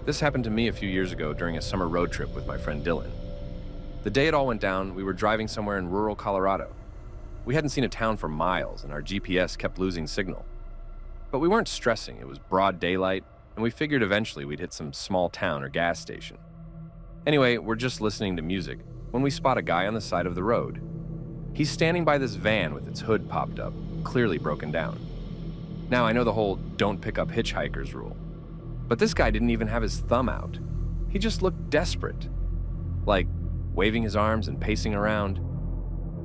This happened to me a few years ago during a summer road trip with my friend Dylan. The day it all went down, we were driving somewhere in rural Colorado. We hadn't seen a town for miles, and our GPS kept losing signal. But we weren't stressing. It was broad daylight, and we figured eventually we'd hit some small town or gas station. Anyway, we're just listening to music when we spot a guy on the side of the road. He's standing by this van with its hood popped up, clearly broken down. Now, I know the whole don't pick up hitchhikers rule, but this guy didn't even have his thumb out. He just looked desperate, like waving his arms and pacing around.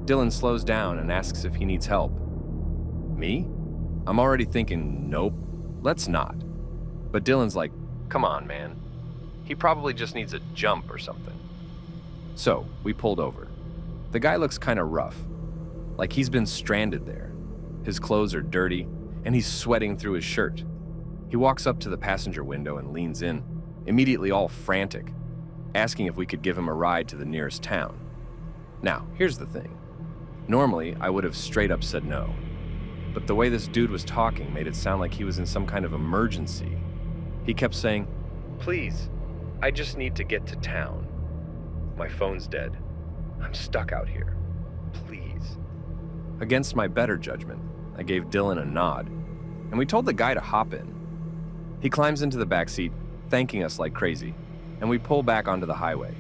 Dylan slows down and asks if he needs help. Me? I'm already thinking, nope, let's not. But Dylan's like, come on, man. He probably just needs a jump or something. So, we pulled over. The guy looks kind of rough, like he's been stranded there. His clothes are dirty, and he's sweating through his shirt. He walks up to the passenger window and leans in, immediately all frantic, asking if we could give him a ride to the nearest town. Now, here's the thing. Normally, I would have straight up said no. But the way this dude was talking made it sound like he was in some kind of emergency. He kept saying, please, I just need to get to town. My phone's dead. I'm stuck out here. Please. Against my better judgment, I gave Dylan a nod, and we told the guy to hop in. He climbs into the back seat, thanking us like crazy, and we pull back onto the highway.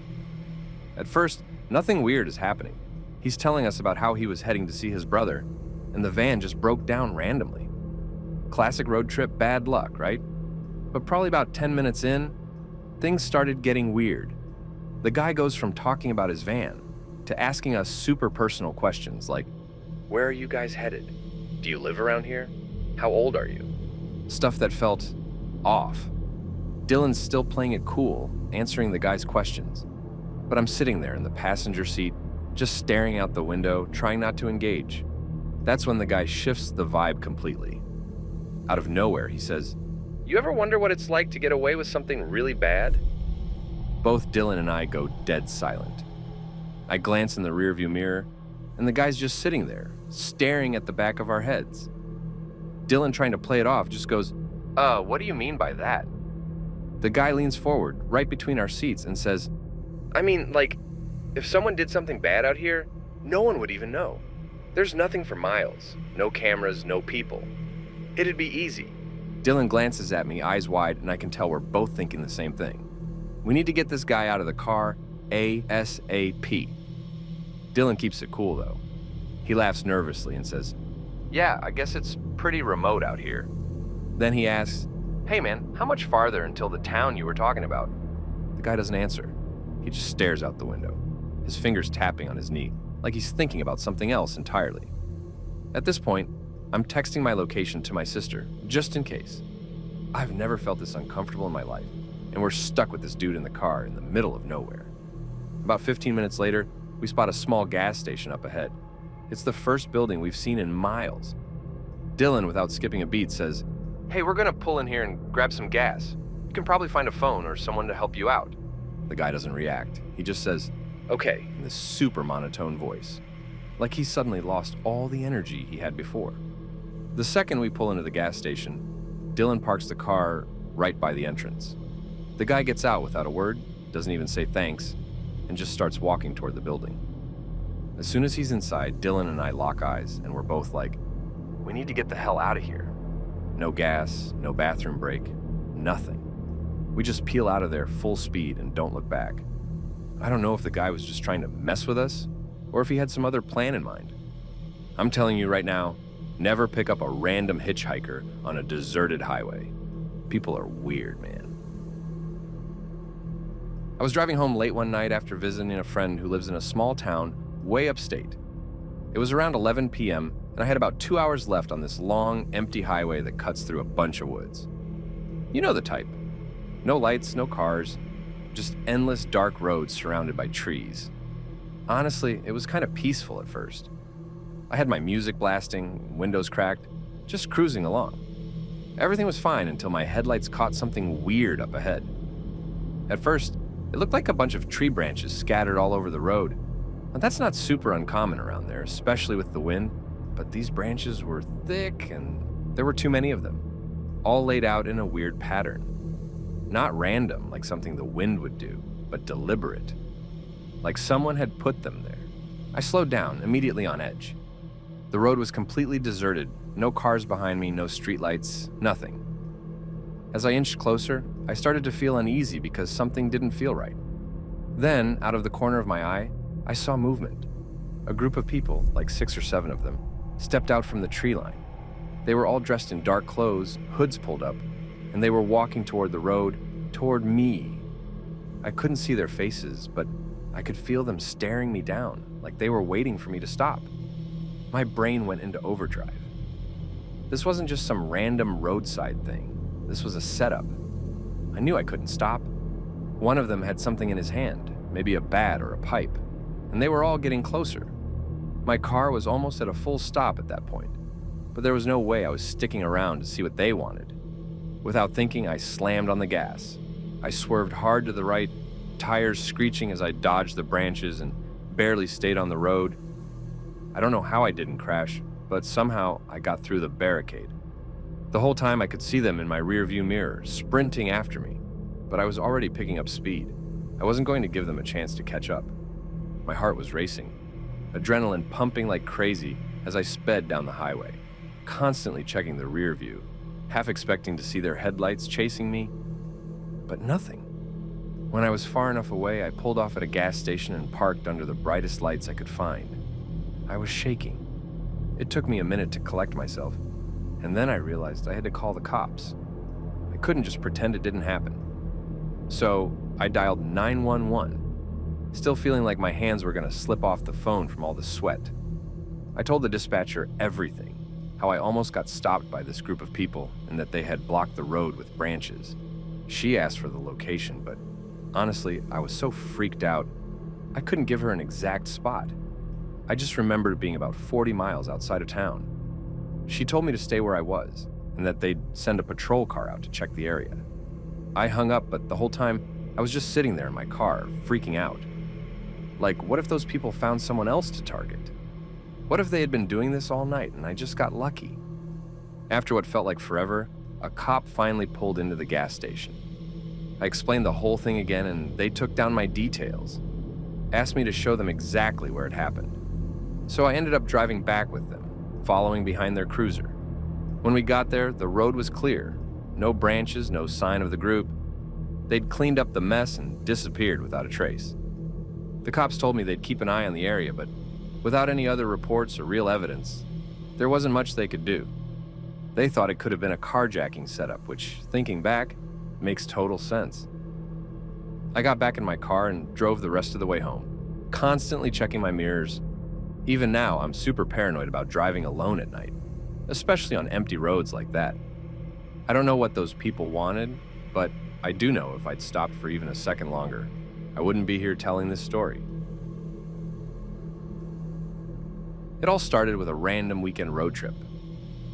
At first, nothing weird is happening. He's telling us about how he was heading to see his brother, and the van just broke down randomly. Classic road trip bad luck, right? But probably about 10 minutes in, things started getting weird. The guy goes from talking about his van to asking us super personal questions like, where are you guys headed? Do you live around here? How old are you? Stuff that felt off. Dylan's still playing it cool, answering the guy's questions. But I'm sitting there in the passenger seat, just staring out the window, trying not to engage. That's when the guy shifts the vibe completely. Out of nowhere, he says, you ever wonder what it's like to get away with something really bad? Both Dylan and I go dead silent. I glance in the rearview mirror, and the guy's just sitting there, staring at the back of our heads. Dylan, trying to play it off, just goes, what do you mean by that? The guy leans forward, right between our seats, and says, I mean, like, if someone did something bad out here, no one would even know. There's nothing for miles. No cameras, no people. It'd be easy. Dylan glances at me, eyes wide, and I can tell we're both thinking the same thing. We need to get this guy out of the car ASAP. Dylan keeps it cool, though. He laughs nervously and says, yeah, I guess it's pretty remote out here. Then he asks, hey man, how much farther until the town you were talking about? The guy doesn't answer. He just stares out the window, his fingers tapping on his knee, like he's thinking about something else entirely. At this point, I'm texting my location to my sister, just in case. I've never felt this uncomfortable in my life, and we're stuck with this dude in the car in the middle of nowhere. About 15 minutes later, we spot a small gas station up ahead. It's the first building we've seen in miles. Dylan, without skipping a beat, says, hey, we're gonna pull in here and grab some gas. You can probably find a phone or someone to help you out. The guy doesn't react. He just says, okay, in this super monotone voice, like he's suddenly lost all the energy he had before. The second we pull into the gas station, Dylan parks the car right by the entrance. The guy gets out without a word, doesn't even say thanks, and just starts walking toward the building. As soon as he's inside, Dylan and I lock eyes, and we're both like, we need to get the hell out of here. No gas, no bathroom break, nothing. We just peel out of there full speed and don't look back. I don't know if the guy was just trying to mess with us, or if he had some other plan in mind. I'm telling you right now, never pick up a random hitchhiker on a deserted highway. People are weird, man. I was driving home late one night after visiting a friend who lives in a small town way upstate. It was around 11 p.m., and I had about 2 hours left on this long, empty highway that cuts through a bunch of woods. You know the type. No lights, no cars, just endless dark roads surrounded by trees. Honestly, it was kind of peaceful at first. I had my music blasting, windows cracked, just cruising along. Everything was fine until my headlights caught something weird up ahead. At first, it looked like a bunch of tree branches scattered all over the road. Now, that's not super uncommon around there, especially with the wind, but these branches were thick and there were too many of them, all laid out in a weird pattern. Not random, like something the wind would do, but deliberate. Like someone had put them there. I slowed down, immediately on edge. The road was completely deserted, no cars behind me, no streetlights, nothing. As I inched closer, I started to feel uneasy because something didn't feel right. Then, out of the corner of my eye, I saw movement. A group of people, like 6 or 7 of them, stepped out from the tree line. They were all dressed in dark clothes, hoods pulled up, and they were walking toward the road, toward me. I couldn't see their faces, but I could feel them staring me down, like they were waiting for me to stop. My brain went into overdrive. This wasn't just some random roadside thing. This was a setup. I knew I couldn't stop. One of them had something in his hand, maybe a bat or a pipe, and they were all getting closer. My car was almost at a full stop at that point, but there was no way I was sticking around to see what they wanted. Without thinking, I slammed on the gas. I swerved hard to the right, tires screeching as I dodged the branches and barely stayed on the road. I don't know how I didn't crash, but somehow I got through the barricade. The whole time I could see them in my rearview mirror, sprinting after me, but I was already picking up speed. I wasn't going to give them a chance to catch up. My heart was racing, adrenaline pumping like crazy as I sped down the highway, constantly checking the rear view, half expecting to see their headlights chasing me, but nothing. When I was far enough away, I pulled off at a gas station and parked under the brightest lights I could find. I was shaking. It took me a minute to collect myself, and then I realized I had to call the cops. I couldn't just pretend it didn't happen. So I dialed 911, still feeling like my hands were going to slip off the phone from all the sweat. I told the dispatcher everything, how I almost got stopped by this group of people and that they had blocked the road with branches. She asked for the location, but honestly, I was so freaked out, I couldn't give her an exact spot. I just remembered being about 40 miles outside of town. She told me to stay where I was, and that they'd send a patrol car out to check the area. I hung up, but the whole time, I was just sitting there in my car, freaking out. Like, what if those people found someone else to target? What if they had been doing this all night and I just got lucky? After what felt like forever, a cop finally pulled into the gas station. I explained the whole thing again, and they took down my details, asked me to show them exactly where it happened. So I ended up driving back with them, following behind their cruiser. When we got there, the road was clear. No branches, no sign of the group. They'd cleaned up the mess and disappeared without a trace. The cops told me they'd keep an eye on the area, but without any other reports or real evidence, there wasn't much they could do. They thought it could have been a carjacking setup, which, thinking back, makes total sense. I got back in my car and drove the rest of the way home, constantly checking my mirrors. Even now, I'm super paranoid about driving alone at night, especially on empty roads like that. I don't know what those people wanted, but I do know if I'd stopped for even a second longer, I wouldn't be here telling this story. It all started with a random weekend road trip.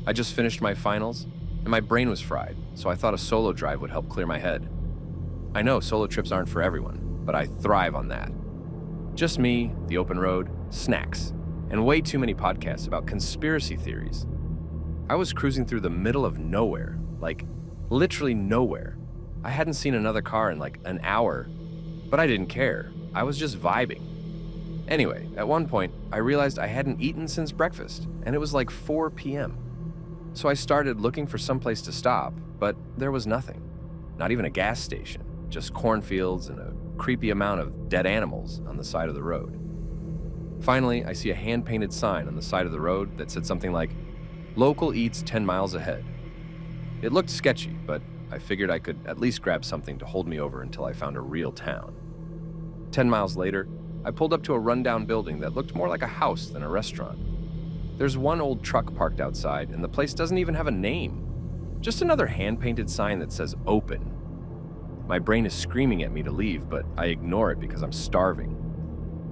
I just finished my finals, and my brain was fried, so I thought a solo drive would help clear my head. I know solo trips aren't for everyone, but I thrive on that. Just me, the open road, snacks, and way too many podcasts about conspiracy theories. I was cruising through the middle of nowhere, like literally nowhere. I hadn't seen another car in like an hour, but I didn't care. I was just vibing. Anyway, at one point, I realized I hadn't eaten since breakfast, and it was like 4 p.m. So I started looking for someplace to stop, but there was nothing. Not even a gas station, just cornfields and a creepy amount of dead animals on the side of the road. Finally, I see a hand-painted sign on the side of the road that said something like, "Local eats 10 miles ahead." It looked sketchy, but I figured I could at least grab something to hold me over until I found a real town. 10 miles later, I pulled up to a rundown building that looked more like a house than a restaurant. There's one old truck parked outside, and the place doesn't even have a name. Just another hand-painted sign that says open. My brain is screaming at me to leave, but I ignore it because I'm starving.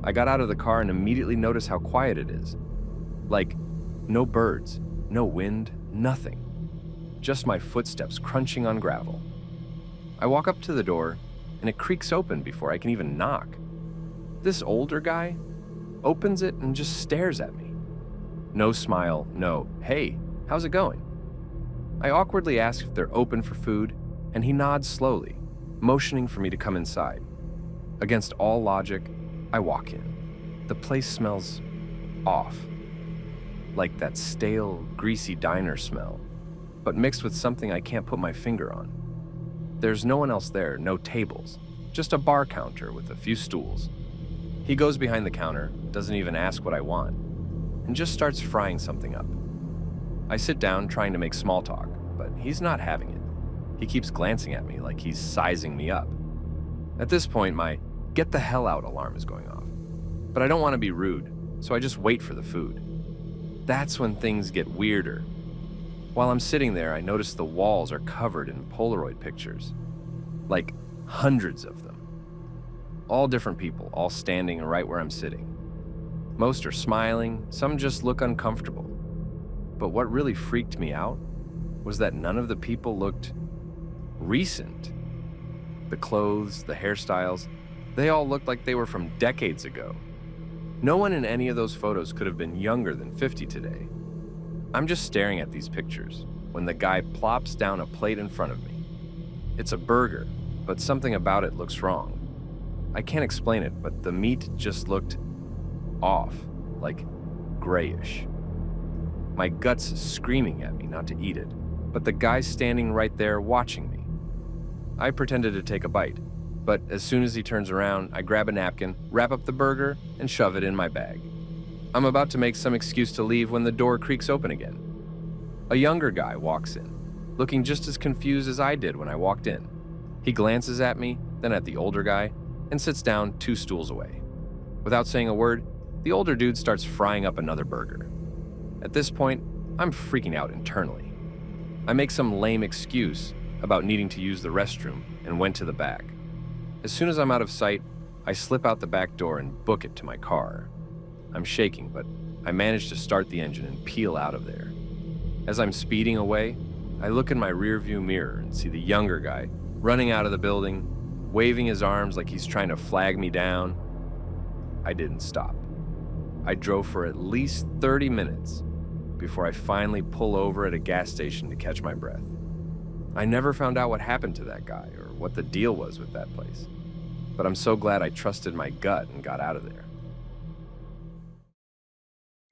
I got out of the car and immediately noticed how quiet it is. Like, no birds, no wind, nothing. Just my footsteps crunching on gravel. I walk up to the door, and it creaks open before I can even knock. This older guy opens it and just stares at me. No smile, no, "Hey, how's it going?" I awkwardly ask if they're open for food, and he nods slowly, motioning for me to come inside. Against all logic, I walk in. The place smells off, like that stale, greasy diner smell, but mixed with something I can't put my finger on. There's no one else there, no tables, just a bar counter with a few stools. He goes behind the counter, doesn't even ask what I want, and just starts frying something up. I sit down trying to make small talk, but he's not having it. He keeps glancing at me like he's sizing me up. At this point, my "get the hell out" alarm is going off. But I don't want to be rude, so I just wait for the food. That's when things get weirder. While I'm sitting there, I notice the walls are covered in Polaroid pictures. Like hundreds of them. All different people, all standing right where I'm sitting. Most are smiling, some just look uncomfortable. But what really freaked me out was that none of the people looked recent. The clothes, the hairstyles, they all looked like they were from decades ago. No one in any of those photos could have been younger than 50 today. I'm just staring at these pictures when the guy plops down a plate in front of me. It's a burger, but something about it looks wrong. I can't explain it, but the meat just looked off, like grayish. My gut's screaming at me not to eat it, but the guy's standing right there watching me. I pretended to take a bite, but as soon as he turns around, I grab a napkin, wrap up the burger, and shove it in my bag. I'm about to make some excuse to leave when the door creaks open again. A younger guy walks in, looking just as confused as I did when I walked in. He glances at me, then at the older guy, and sits down 2 stools away. Without saying a word, the older dude starts frying up another burger. At this point, I'm freaking out internally. I make some lame excuse about needing to use the restroom and went to the back. As soon as I'm out of sight, I slip out the back door and book it to my car. I'm shaking, but I manage to start the engine and peel out of there. As I'm speeding away, I look in my rearview mirror and see the younger guy running out of the building, waving his arms like he's trying to flag me down. I didn't stop. I drove for at least 30 minutes before I finally pull over at a gas station to catch my breath. I never found out what happened to that guy or what the deal was with that place, but I'm so glad I trusted my gut and got out of there.